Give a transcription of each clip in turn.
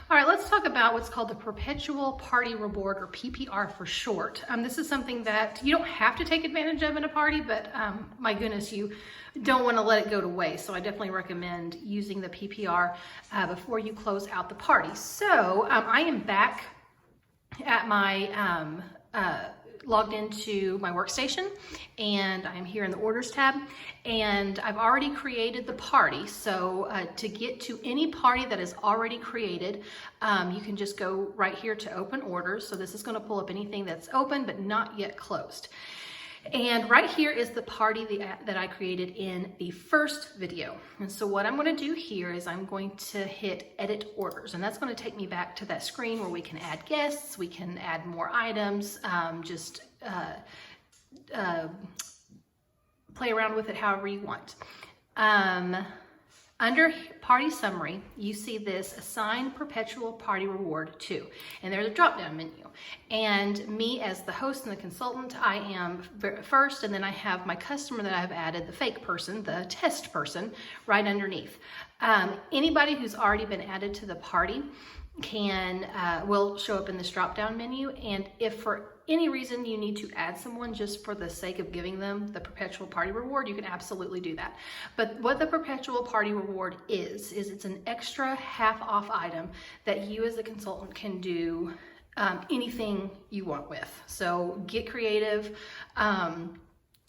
All right, let's talk about what's called the Perpetual Party Reward, or PPR for short. This is something that you don't have to take advantage of in a party, but my goodness, you don't want to let it go to waste. So I definitely recommend using the PPR before you close out the party. So I am back at my logged into my workstation, and I'm here in the orders tab, and I've already created the party. So to get to any party that is already created, you can just go right here to open orders. So this is going to pull up anything that's open but not yet closed. And right here is the party that I created in the first video. And so what I'm going to do here is I'm going to hit edit orders, and that's going to take me back to that screen where we can add guests, we can add more items, play around with it however you want. Under party summary, you see this assign perpetual party reward to, and there's a drop down menu. And me as the host and the consultant, I am first, and then I have my customer that I've added, the fake person, the test person, right underneath. Anybody who's already been added to the party will show up in this drop down menu, and if for any reason you need to add someone just for the sake of giving them the perpetual party reward, you can absolutely do that. But what the perpetual party reward is it's an extra half off item that you as a consultant can do anything you want with. So get creative.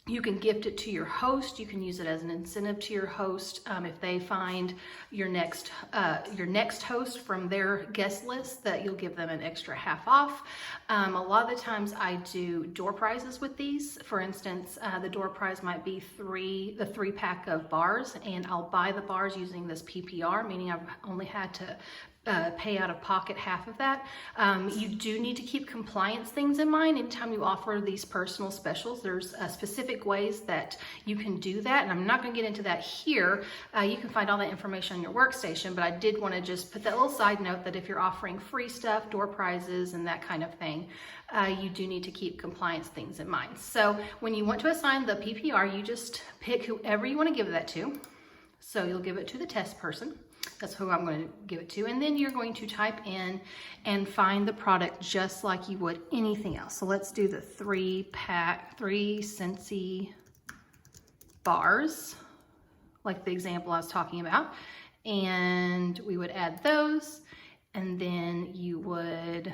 You can gift it to your host. You can use it as an incentive to your host. If they find your next host from their guest list, that you'll give them an extra half off. A lot of the times I do door prizes with these. For instance, the door prize might be the 3-pack of bars, and I'll buy the bars using this PPR, meaning I've only had to pay out of pocket half of that. You do need to keep compliance things in mind. Anytime you offer these personal specials, there's specific ways that you can do that, and I'm not going to get into that here. You can find all that information on your workstation, but I did want to just put that little side note that if you're offering free stuff, door prizes, and that kind of thing, you do need to keep compliance things in mind. So when you want to assign the PPR, you just pick whoever you want to give that to. So you'll give it to the test person. That's who I'm going to give it to. And then you're going to type in and find the product just like you would anything else. So let's do the 3-pack, 3 Scentsy bars, like the example I was talking about. And we would add those, and then you would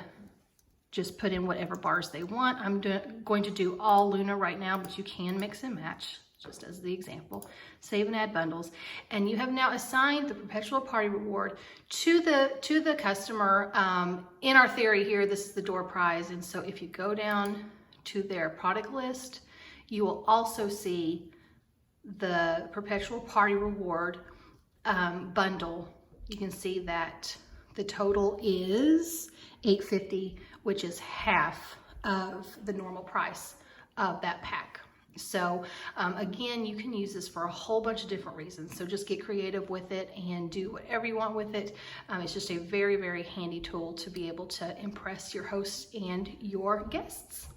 just put in whatever bars they want. I'm going to do all Luna right now, but you can mix and match, just as the example. Save and add bundles, and you have now assigned the perpetual party reward to the customer. In our theory here, this is the door prize, and so if you go down to their product list, you will also see the perpetual party reward bundle. You can see that the total is $8.50, which is half of the normal price of that pack. So again, you can use this for a whole bunch of different reasons. So just get creative with it and do whatever you want with it. It's just a very, very handy tool to be able to impress your hosts and your guests.